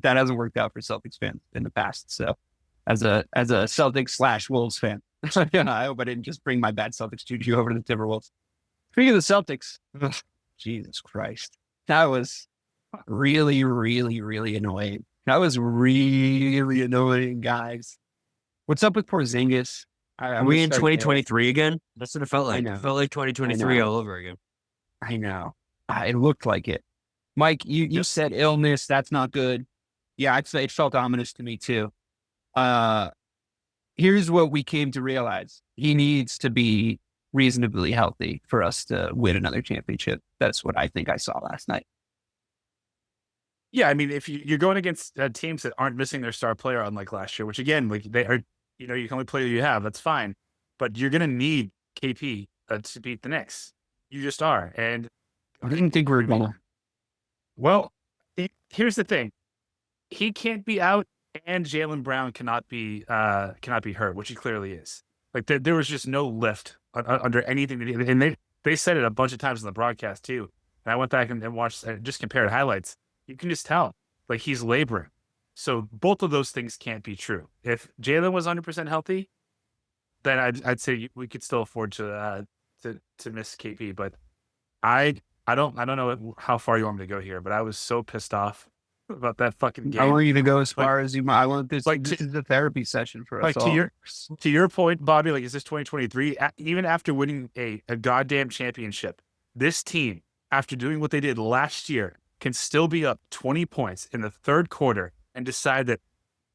that hasn't worked out for Celtics fans in the past. So as a Celtics/Wolves fan, I hope I didn't just bring my bad Celtics juju over to the Timberwolves. Speaking of the Celtics, Jesus Christ, that was really, really, really annoying. That was really annoying, guys. What's up with Porzingis? Are I'm gonna we in start there. 2023 again? That's what it felt I like. It know. felt like I 2023 know. all over again. I know. It looked like it. Mike, you said illness. That's not good. Yeah, I'd say it felt ominous to me too. Uh, Here's what we came to realize. He needs to be reasonably healthy for us to win another championship. That's what I think I saw last night. Yeah, I mean, if you're going against teams that aren't missing their star player, unlike last year, which again, like they are, you can only play who you have. That's fine, but you're going to need KP to beat the Knicks. You just are, and I didn't think we were gonna. well, here's the thing: he can't be out, and Jaylen Brown cannot be hurt, which he clearly is. Like there was just no lift under anything that and they said it a bunch of times in the broadcast too. And I went back and watched, just compared highlights. You can just tell, like, he's laboring. So both of those things can't be true. If Jaylen was 100% healthy, then I'd say we could still afford to miss KP. But I don't know how far you want me to go here, but I was so pissed off about that fucking game. I want you to go as far as you might. I want this. Like, this is a therapy session for us all. To your point, Bobby. Like, is this 2023? Even after winning a goddamn championship, this team, after doing what they did last year, can still be up 20 points in the third quarter and decide that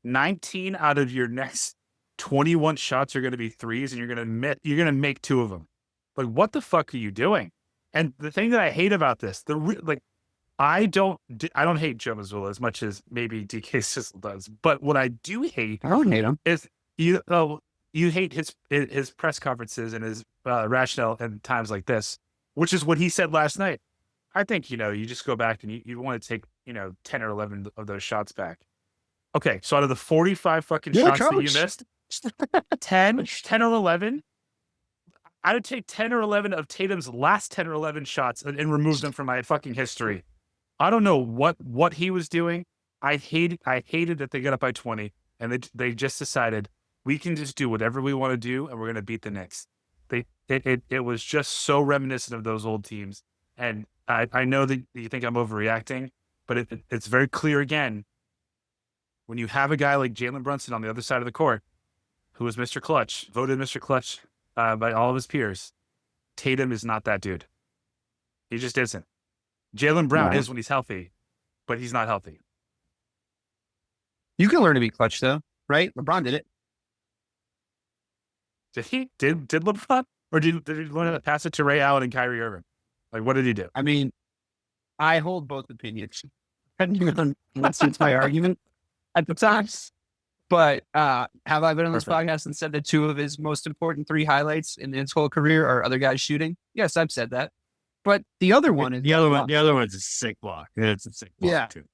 19 out of your next 21 shots are going to be threes, and you're going to make 2 of them. Like, what the fuck are you doing? And the thing that I hate about this, I don't hate Joe Mazzulla as much as maybe DK Sissel does. But what I do hate, I don't hate him, is you hate his press conferences and his rationale in times like this, which is what he said last night. I think, you just go back and you want to take, 10 or 11 of those shots back. Okay, so out of the 45 fucking shots that you missed, 10 or 11, I would take 10 or 11 of Tatum's last 10 or 11 shots and remove them from my fucking history. I don't know what he was doing. I hated that they got up by 20 and they just decided we can just do whatever we want to do and we're going to beat the Knicks. It was just so reminiscent of those old teams. And I know that you think I'm overreacting, but it's very clear again, when you have a guy like Jalen Brunson on the other side of the court, who is Mr. Clutch, voted Mr. Clutch by all of his peers, Tatum is not that dude. He just isn't. Jaylen Brown is when he's healthy, but he's not healthy. You can learn to be clutch, though, right? LeBron did it. Did he? Did LeBron? Or did he learn how to pass it to Ray Allen and Kyrie Irving? Like, what did he do? I mean, I hold both opinions, depending on what suits my argument at the times. But have I been on this podcast and said that 2 of his most important 3 highlights in his whole career are other guys shooting? Yes, I've said that. But the other one is the other one's a sick block. It's a sick block too.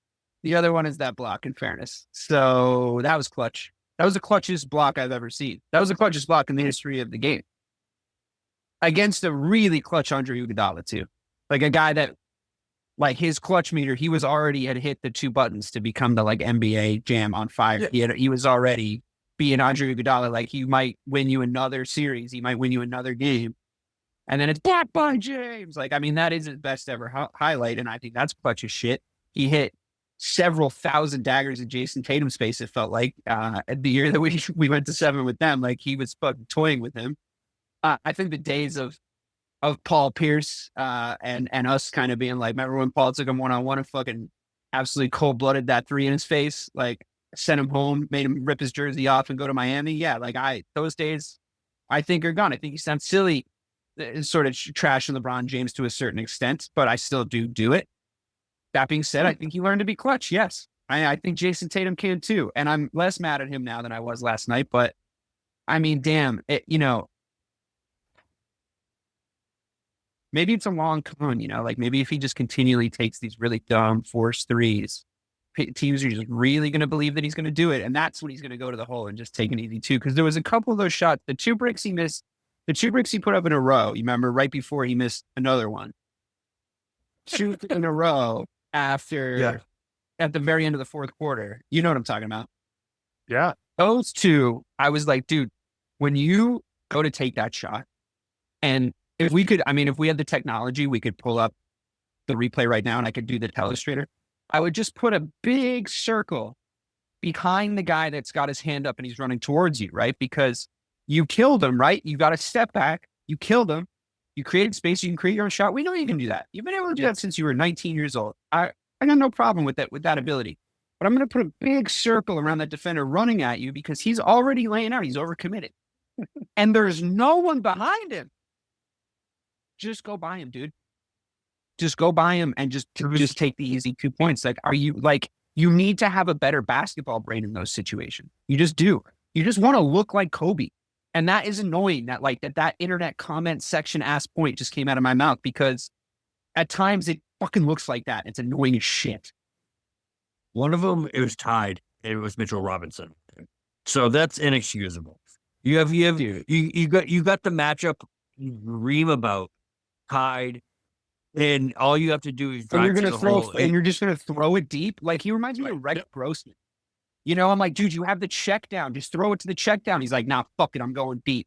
The other one is that block, in fairness. So that was clutch. That was the clutchest block I've ever seen. That was the clutchest block in the history of the game. Against a really clutch Andre Iguodala too. Like a guy that, like, his clutch meter, he had hit the 2 buttons to become the, like, NBA Jam on fire. Yeah. He was already being Andre Iguodala. Like, he might win you another series. He might win you another game. And then it's blocked by James. Like, I mean, that is his best ever highlight. And I think that's clutch as shit. He hit several thousand daggers in Jason Tatum's face. It felt like the year that we went to 7 with them, like he was fucking toying with him. I think the days of Paul Pierce and us kind of being like, remember when Paul took him 1-on-1 and fucking absolutely cold-blooded that 3 in his face, like sent him home, made him rip his jersey off and go to Miami? Yeah, like those days I think are gone. I think he sounds silly, sort of trashing LeBron James to a certain extent, but I still do it. That being said, I think he learned to be clutch. Yes. I think Jason Tatum can too. And I'm less mad at him now than I was last night, but I mean, damn, maybe it's a long con, like maybe if he just continually takes these really dumb forced threes, teams are just really going to believe that he's going to do it. And that's when he's going to go to the hole and just take an easy 2. Cause there was a couple of those shots, the 2 bricks he missed, the 2 bricks he put up in a row, you remember, right before he missed another one. 2 in a row after at the very end of the fourth quarter. You know what I'm talking about. Yeah. Those two, I was like, dude, when you go to take that shot, and if we could, I mean, if we had the technology, we could pull up the replay right now and I could do the telestrator. I would just put a big circle behind the guy that's got his hand up and he's running towards you, right? Because you killed him, right? You got to step back. You killed him. You created space. You can create your own shot. We know you can do that. You've been able to do that since you were 19 years old. I got no problem with that ability. But I'm going to put a big circle around that defender running at you because he's already laying out. He's overcommitted. And there's no one behind him. Just go by him, dude. Just go by him and just take the easy 2 points. Like, you need to have a better basketball brain in those situations. You just do. You just want to look like Kobe. And that is annoying that internet comment section ass point just came out of my mouth because at times it fucking looks like that. It's annoying as shit. One of them, it was tied. It was Mitchell Robinson. So that's inexcusable. You got the matchup you dream about tied, and all you have to do is drive to the hole. And you're just gonna throw it deep. Like he reminds me of Rex Grossman. You know, I'm like, dude, you have the check down. Just throw it to the check down. He's like, nah, fuck it, I'm going deep.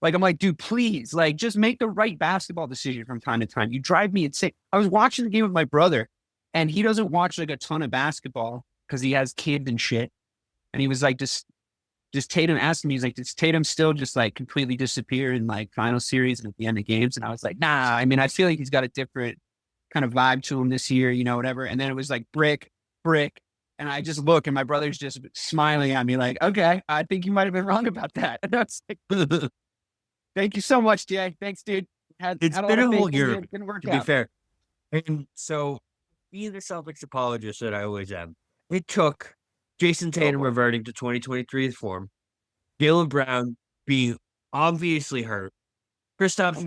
Like, I'm like, dude, please, like, just make the right basketball decision from time to time. You drive me insane. I was watching the game with my brother, and he doesn't watch like a ton of basketball because he has kids and shit. And he was like, just Tatum asked me, he's like, does Tatum still just like completely disappear in like final series and at the end of games? And I was like, nah, I mean, I feel like he's got a different kind of vibe to him this year, you know, whatever. And then it was like brick. And I just look and my brother's just smiling at me like, okay, I think you might have been wrong about that. And that's like, thank you so much, Jay. Thanks, dude. It's been a whole year, didn't work to out. be fair. And so, being the Celtics apologist that I always am, it took Jason Tatum reverting to 2023 form, Jaylen Brown being obviously hurt, Kristaps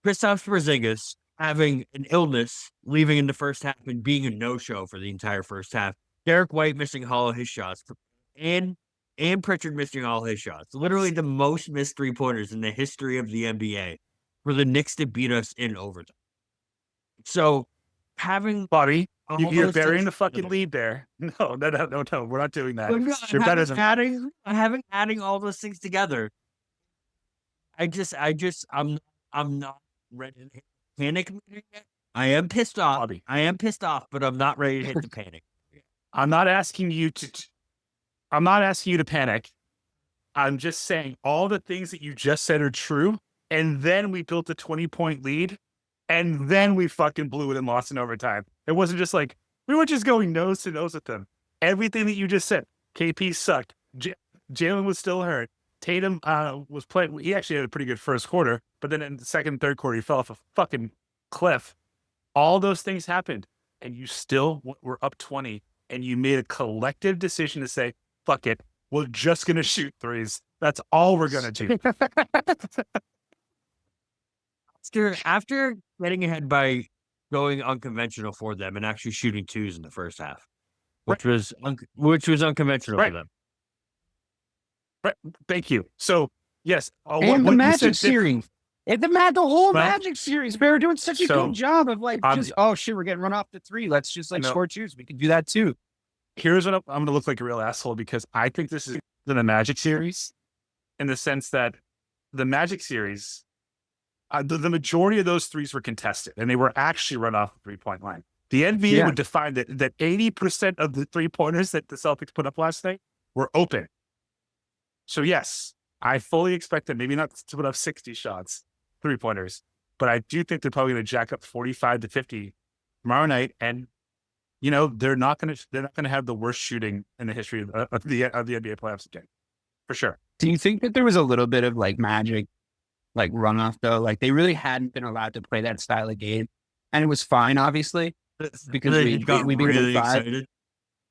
Porzingis having an illness, leaving in the first half and being a no-show for the entire first half, Derek White missing all of his shots, and Pritchard missing all his shots. Literally the most missed three-pointers in the history of the NBA for the Knicks to beat us in overtime. So, having Bobby, you're burying the fucking lead there. No, we're not doing that. You're better than adding all those things together. I'm not ready to hit the panic yet. I am pissed off. Bobby. I am pissed off, but I'm not ready to hit the panic. I'm not asking you to panic. I'm just saying all the things that you just said are true. And then we built a 20-point lead. And then we fucking blew it and lost in overtime. It wasn't just like, we were just going nose to nose with them. Everything that you just said, KP sucked. Jaylen was still hurt. Tatum was playing. He actually had a pretty good first quarter, but then in the second and third quarter, he fell off a fucking cliff. All those things happened, and you still were up 20, and you made a collective decision to say, fuck it, we're just going to shoot threes. That's all we're going to do. After getting ahead by going unconventional for them and actually shooting twos in the first half, which was unconventional for them. Right. Thank you. So yes, and the Magic series, the whole Magic series, they were doing such a good job of like, oh shit, we're getting run off the three. Let's just like score twos. We can do that too. Here's what I'm going to look like a real asshole because I think this is the Magic series, in the sense that the Magic series. The majority of those threes were contested, and they were actually run off the 3-point line. The NBA would define that 80% of the 3-pointers that the Celtics put up last night were open. So yes, I fully expect them maybe not to put up 60 shots, 3-pointers, but I do think they're probably going to jack up 45 to 50 tomorrow night. And you know they're not going to have the worst shooting in the history of the NBA playoffs again, for sure. Do you think that there was a little bit of like Magic? Like runoff though, like they really hadn't been allowed to play that style of game, and it was fine, obviously, because we beat really them 5. Excited.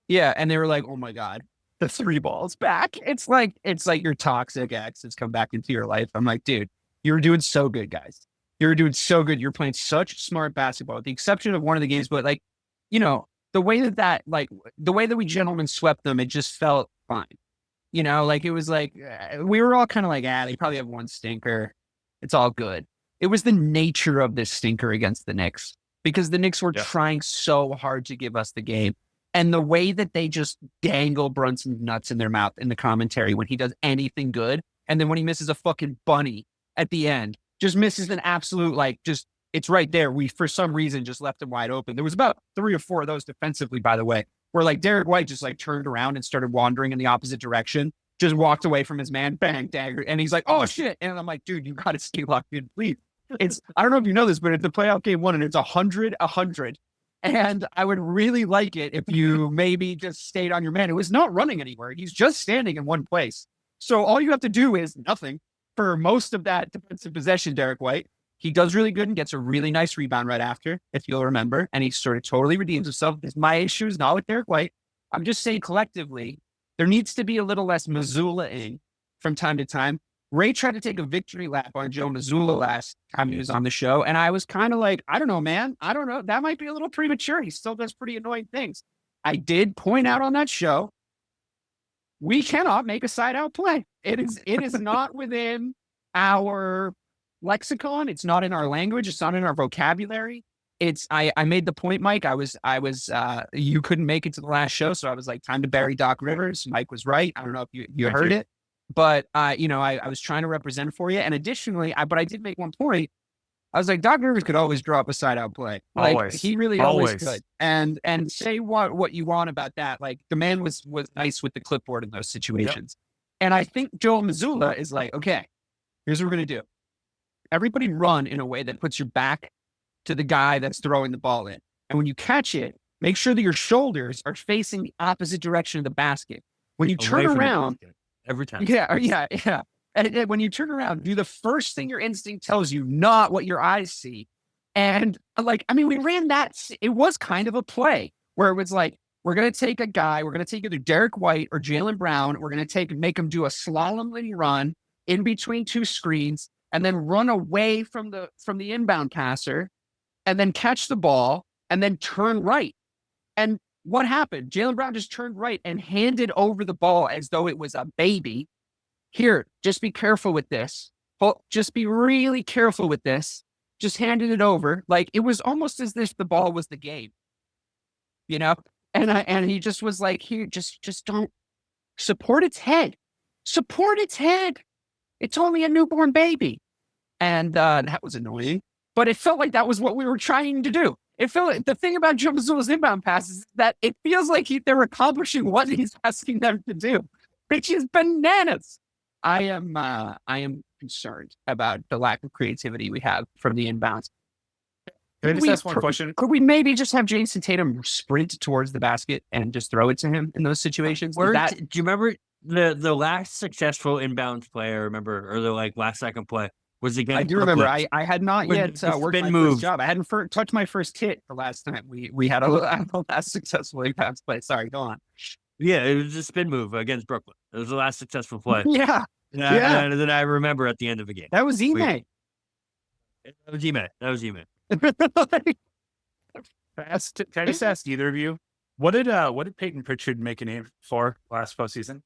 Yeah, and they were like, "Oh my god, the 3 ball's back!" It's like your toxic ex has come back into your life. I'm like, dude, you were doing so good, guys. You were doing so good. You're playing such smart basketball, with the exception of one of the games, but like, you know, the way that we gentlemen swept them, it just felt fine. You know, like it was like we were all kind of like, they probably have one stinker. It's all good. It was the nature of this stinker against the Knicks because the Knicks were Yeah. trying so hard to give us the game. And the way that they just dangle Brunson's nuts in their mouth in the commentary when he does anything good, and then when he misses a fucking bunny at the end, just misses an absolute, like, just, it's right there. We, for some reason, just left him wide open. There was about 3 or 4 of those defensively, by the way, where like Derek White just like turned around and started wandering in the opposite direction, just walked away from his man, bang, dagger. And he's like, oh shit. And I'm like, dude, you got to stay locked in, please. It's, I don't know if you know this, but it's the playoff game 1 and it's 100. And I would really like it if you maybe just stayed on your man. It was not running anywhere. He's just standing in one place. So all you have to do is nothing for most of that defensive possession, Derek White. He does really good and gets a really nice rebound right after, if you'll remember. And he sort of totally redeems himself. My issue is not with Derek White. I'm just saying collectively, there needs to be a little less Mazzulla-ing from time to time. Ray tried to take a victory lap on Joe Mazzulla last time he was on the show. And I was kind of like, I don't know, man. I don't know. That might be a little premature. He still does pretty annoying things. I did point out on that show, we cannot make a side out play. It is not within our lexicon. It's not in our language. It's not in our vocabulary. I made the point, Mike. You couldn't make it to the last show. So I was like, time to bury Doc Rivers. Mike was right. I don't know if you heard it. But, I was trying to represent for you. And additionally, but I did make one point. I was like, Doc Rivers could always draw up a side out play. Like, Always. he really always could. And say what you want about that. Like, the man was nice with the clipboard in those situations. Yep. And I think Joe Mazzulla is like, okay, here's what we're going to do. Everybody run in a way that puts your back to the guy that's throwing the ball in. And when you catch it, make sure that your shoulders are facing the opposite direction of the basket. When you turn around, every time. Yeah. And when you turn around, do the first thing your instinct tells you, not what your eyes see. And we ran that. It was kind of a play where it was like, we're going to take a guy, we're going to take either Derek White or Jaylen Brown. We're going to make him do a slalom run in between 2 screens and then run away from the inbound passer and then catch the ball and then turn right. And what happened? Jaylen Brown just turned right and handed over the ball as though it was a baby. Here, just be careful with this. Just be really careful with this. Just handed it over. Like, it was almost as if the ball was the game, And he just was like, here, just don't support its head. Support its head. It's only a newborn baby. And that was annoying. But it felt like that was what we were trying to do. It felt like the thing about Joe Mazzulla's inbound passes is that it feels like they're accomplishing what he's asking them to do, which is bananas. I am concerned about the lack of creativity we have from the inbounds. Can I just ask one question? Could we maybe just have Jason Tatum sprint towards the basket and just throw it to him in those situations? Do you remember the last successful inbounds play? I remember, or the last second play was against. I do remember. I had not yet worked my first job. I hadn't touched my first hit the last time we had a last successful inbounds play. Sorry, go on. Yeah, it was a spin move against Brooklyn. It was the last successful play. Yeah. And then I remember at the end of the game. That was Ime. That was Ime. Can I just ask either of you, what did Peyton Pritchard make a name for last postseason?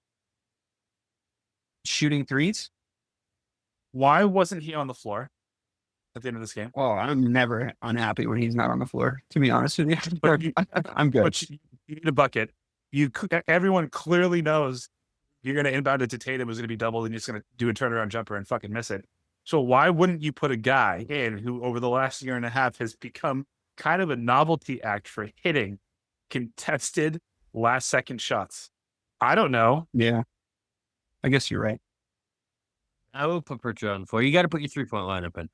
Shooting threes. Why wasn't he on the floor at the end of this game? Well, I'm never unhappy when he's not on the floor, to be honest with you. But I'm good. But you need a bucket. Everyone clearly knows you're going to inbound it to Tatum, who's going to be doubled, and you're just going to do a turnaround jumper and fucking miss it. So why wouldn't you put a guy in who over the last year and a half has become kind of a novelty act for hitting contested last second shots? I don't know. Yeah. I guess you're right. I will put Pritchard on the floor. You got to put your 3-point lineup in.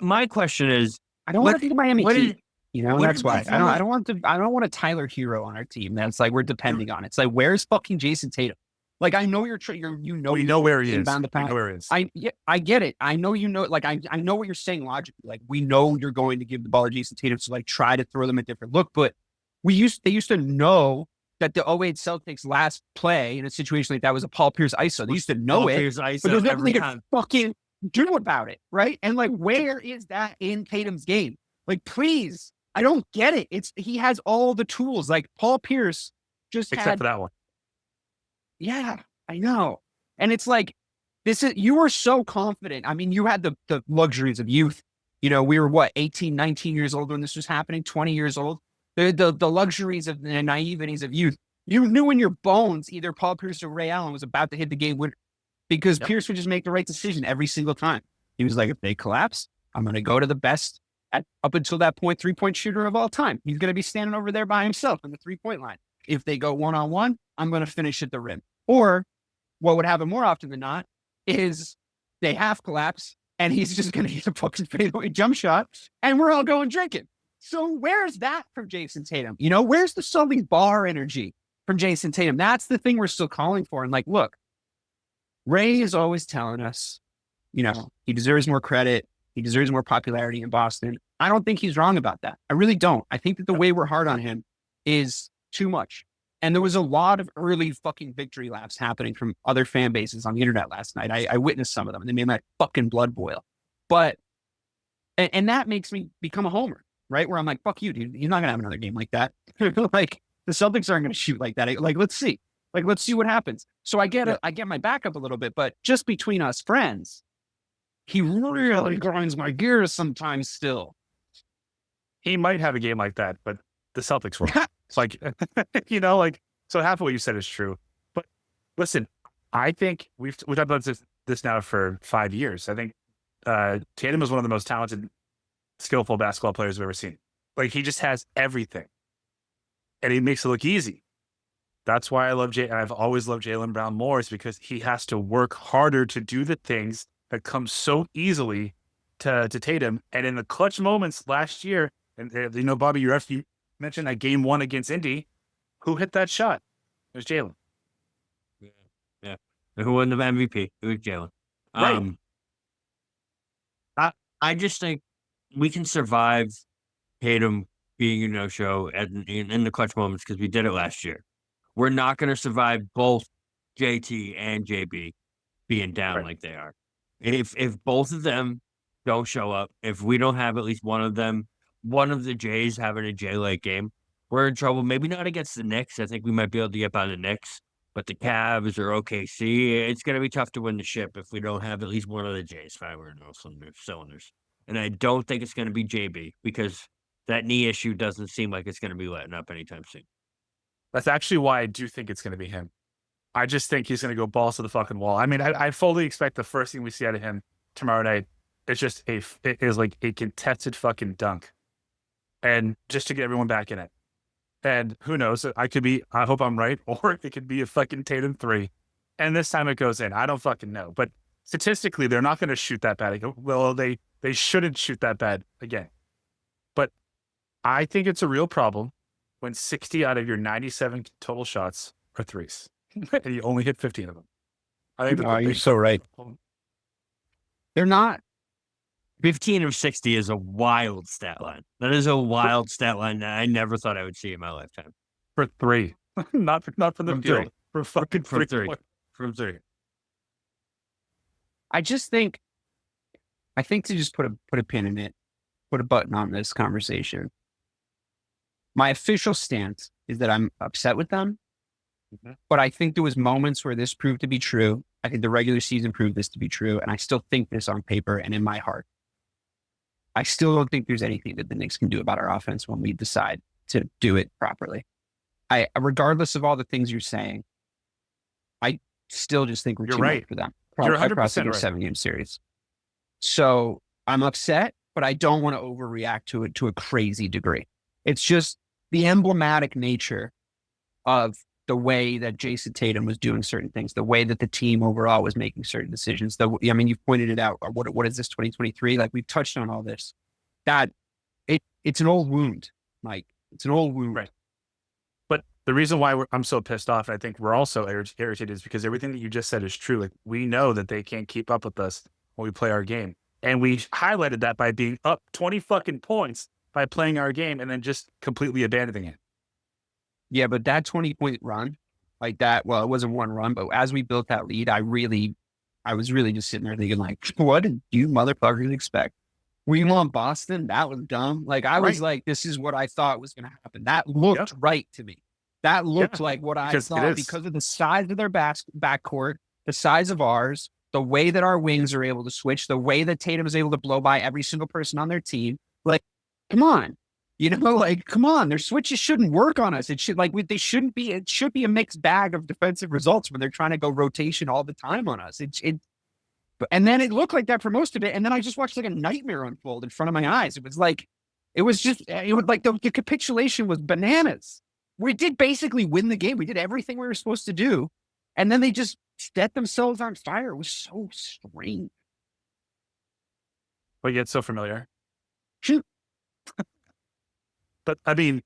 My question is, I don't want to be the Miami Heat. That's why I don't want a Tyler Hero on our team. That's like we're depending on. It's like, where's fucking Jason Tatum? Like, I know we know where he is. I get it. I know I know what you're saying logically. Like, we know you're going to give the ball to Jason Tatum, so try to throw them a different look. But they used to know that the 08 Celtics last play in a situation like that was a Paul Pierce ISO. They used to know it, but there's nothing they could fucking do about it, right? And where is that in Tatum's game? Please, I don't get it. He has all the tools. Paul Pierce except for that one. Yeah, I know. And it's you were so confident. I mean, you had the luxuries of youth We were what, 18, 19 years old when this was happening, 20 years old. The luxuries of the naiveties of youth. You knew in your bones either Paul Pierce or Ray Allen was about to hit the game winner because Pierce would just make the right decision every single time. He was like, if they collapse, I'm going to go to the best up until that point 3-point shooter of all time. He's going to be standing over there by himself on the 3-point line. If they go one-on-one, I'm going to finish at the rim. Or what would happen more often than not is they half collapse and he's just going to hit a fucking fadeaway jump shot and we're all going drinking. So where's that from Jason Tatum? Where's the something bar energy from Jason Tatum? That's the thing we're still calling for. And look, Ray is always telling us, he deserves more credit. He deserves more popularity in Boston. I don't think he's wrong about that. I really don't. I think that the way we're hard on him is too much. And there was a lot of early fucking victory laps happening from other fan bases on the internet last night. I witnessed some of them and they made my fucking blood boil. But, and that makes me become a homer, right? Where I'm like, fuck you, dude. You're not going to have another game like that. The Celtics aren't going to shoot like that. Let's see. Let's see what happens. So I get my back up a little bit, but just between us friends, he really grinds my gears sometimes still. He might have a game like that, but the Celtics were. So half of what you said is true. But listen, I think we've talked about this now for 5 years. I think Tatum is one of the most talented, skillful basketball players I've ever seen. He just has everything. And he makes it look easy. That's why I've always loved Jaylen Brown more, is because he has to work harder to do the things that come so easily to Tatum. And in the clutch moments last year, and Bobby, you mentioned that game 1 against Indy, who hit that shot? It was Jaylen. Yeah. Who won the MVP? It was Jaylen. Right. I just think we can survive Tatum being a no-show in the clutch moments because we did it last year. We're not going to survive both JT and JB being down like they are. If both of them don't show up, if we don't have at least one of them, one of the Jays having a J-like game, we're in trouble. Maybe not against the Knicks. I think we might be able to get by the Knicks, but the Cavs or OKC, it's going to be tough to win the ship if we don't have at least one of the Jays firing those cylinders. And I don't think it's going to be JB because that knee issue doesn't seem like it's going to be letting up anytime soon. That's actually why I do think it's going to be him. I just think he's going to go balls to the fucking wall. I mean, I fully expect the first thing we see out of him tomorrow night is a contested fucking dunk. And just to get everyone back in it. And who knows? I hope I'm right, or it could be a fucking Tatum 3. And this time it goes in. I don't fucking know. But statistically, they're not going to shoot that bad. Well, they shouldn't shoot that bad again. But I think it's a real problem when 60 out of your 97 total shots are threes. And you only hit 15 of them. I think you're so right. They're not. 15 of 60 is a wild stat line. That is a wild stat line that I never thought I would see in my lifetime. For 3. not from the from field. For fucking from 3. 3. From 3. I think to just put a pin in it, put a button on this conversation. My official stance is that I'm upset with them, but I think there was moments where this proved to be true. I think the regular season proved this to be true, and I still think this on paper and in my heart. I still don't think there's anything that the Knicks can do about our offense when we decide to do it properly. Regardless of all the things you're saying, I still just think we're too right much for them. You're 100% across the right. 7-game series. So I'm upset, but I don't want to overreact to it to a crazy degree. It's just the emblematic nature of the way that Jason Tatum was doing certain things, the way that the team overall was making certain decisions. You've pointed it out. What is this, 2023? We've touched on all this. That it's an old wound, Mike. It's an old wound. Right. But the reason why I'm so pissed off, and I think we're also irritated, is because everything that you just said is true. We know that they can't keep up with us when we play our game. And we highlighted that by being up 20 fucking points by playing our game and then just completely abandoning it. Yeah, but that 20-point run, like that, well, it wasn't one run, but as we built that lead, I was really just sitting there thinking, what did you motherfuckers expect? We won Boston? That was dumb. Was like, this is what I thought was going to happen. That looked right to me. That looked like what I thought because of the size of their backcourt, the size of ours, the way that our wings are able to switch, the way that Tatum is able to blow by every single person on their team. Like, come on. Like, come on. Their switches shouldn't work on us. It should they shouldn't be. It should be a mixed bag of defensive results when they're trying to go rotation all the time on us. And then it looked like that for most of it. And then I just watched like a nightmare unfold in front of my eyes. It was like the capitulation was bananas. We did basically win the game. We did everything we were supposed to do. And then they just set themselves on fire. It was so strange. But yet so familiar. Shoot. But I mean,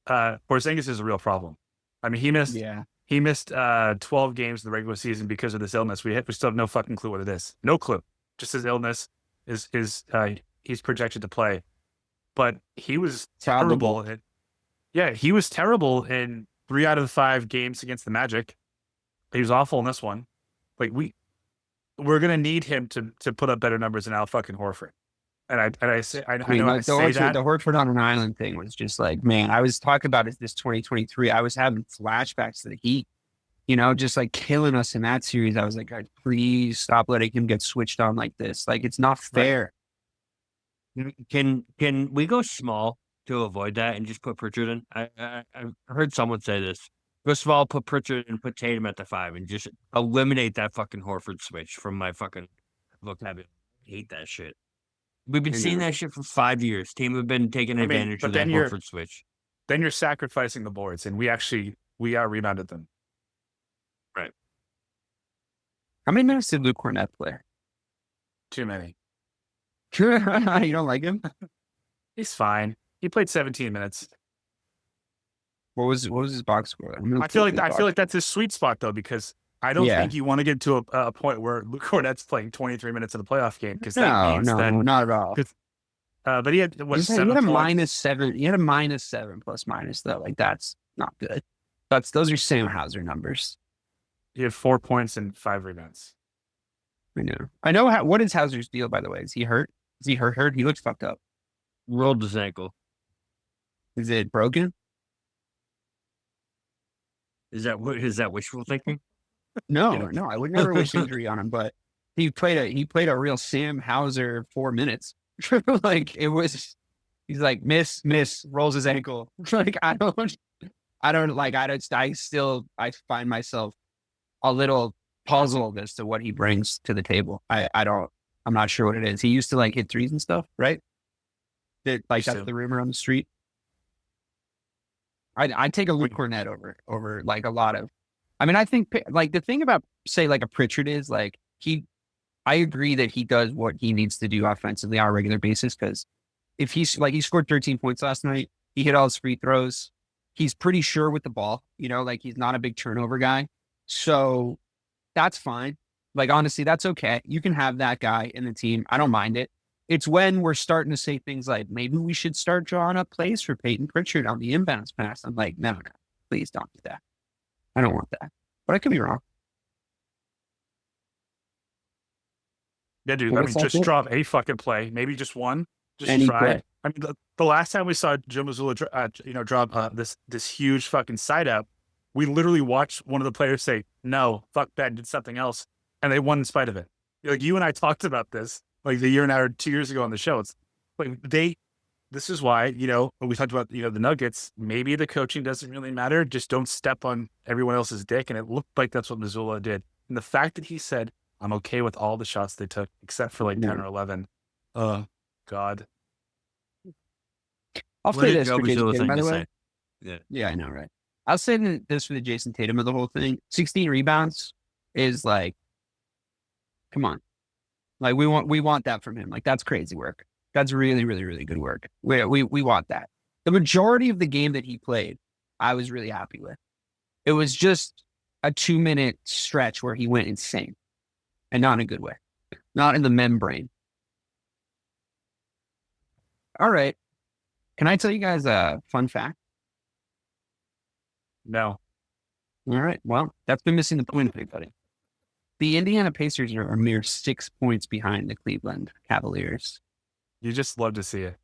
Porzingis is a real problem. I mean, he missed 12 games in the regular season because of this illness. We still have no fucking clue what it is. No clue. Just his illness is he's projected to play. But he was terrible. He was terrible in 3 out of the 5 games against the Magic. He was awful in this one. Like we're gonna need him to put up better numbers than Al fucking Horford. And I know I say that. The Horford on an island thing was just like, man, I was talking about it this 2023. I was having flashbacks to the Heat, just like killing us in that series. I was like, God, please stop letting him get switched on like this. Like, it's not fair. Right. Can we go small to avoid that and just put Pritchard in? I heard someone say this. Go small, put Pritchard and put Tatum at the 5 and just eliminate that fucking Horford switch from my fucking vocabulary. I hate that shit. We've been seeing that shit for 5 years. Team have been taking advantage of that Horford switch. Then you're sacrificing the boards, and we out rebounded them. Right. How many minutes did Luke Cornett play? Too many. You don't like him? He's fine. He played 17 minutes. What was his box score? I feel like that's his sweet spot though, because I don't think you want to get to a point where Luke Cornett's playing 23 minutes in the playoff game, because no, not at all. But he had he had a -7. He had a -7 plus minus though. Like, that's not good. Those are Sam Hauser numbers. He had 4 points and 5 rebounds. I know. What is Hauser's deal, by the way? Is he hurt? Is he hurt? He looks fucked up. Rolled his ankle. Is it broken? Is that wishful thinking? No. I would never wish injury on him, but he played a real Sam Hauser 4 minutes. Like, it was. He's like, miss, rolls his ankle. Like, I find myself a little puzzled as to what he brings to the table. I'm not sure what it is. He used to like hit threes and stuff, right? That's the rumor on the street. I'd take a Luke Cornett over like a lot of. I mean, I think like the thing about, say, like a Pritchard is like I agree that he does what he needs to do offensively on a regular basis, because if he scored 13 points last night, he hit all his free throws. He's pretty sure with the ball, like he's not a big turnover guy. So that's fine. Like, honestly, that's okay. You can have that guy in the team. I don't mind it. It's when we're starting to say things like, maybe we should start drawing up plays for Peyton Pritchard on the inbounds pass. I'm like, no, please don't do that. I don't want that. But I could be wrong. Yeah, dude. Just drop a fucking play. Maybe just one. Just Any try. play. I mean, the last time we saw Joe Mazzulla, drop this huge fucking side up, we literally watched one of the players say, "No, fuck that," and did something else, and they won in spite of it. Like, you and I talked about this like the year and a half or 2 years ago on the show. It's like this is why, when we talked about, the Nuggets, maybe the coaching doesn't really matter. Just don't step on everyone else's dick. And it looked like that's what Mazzulla did. And the fact that he said, I'm okay with all the shots they took, except for like 10 or 11. God. I'll say this for Jason Tatum, by the way. Yeah. Yeah, I know, right? I'll say this for the Jason Tatum of the whole thing. 16 rebounds is like, come on. Like, we want that from him. Like, that's crazy work. That's really, really, really good work. We want that. The majority of the game that he played, I was really happy with. It was just a 2-minute stretch where he went insane, and not in a good way, not in the membrane. All right. Can I tell you guys a fun fact? No. All right. Well, that's been missing the point, everybody. The Indiana Pacers are a mere 6 points behind the Cleveland Cavaliers. You just love to see it.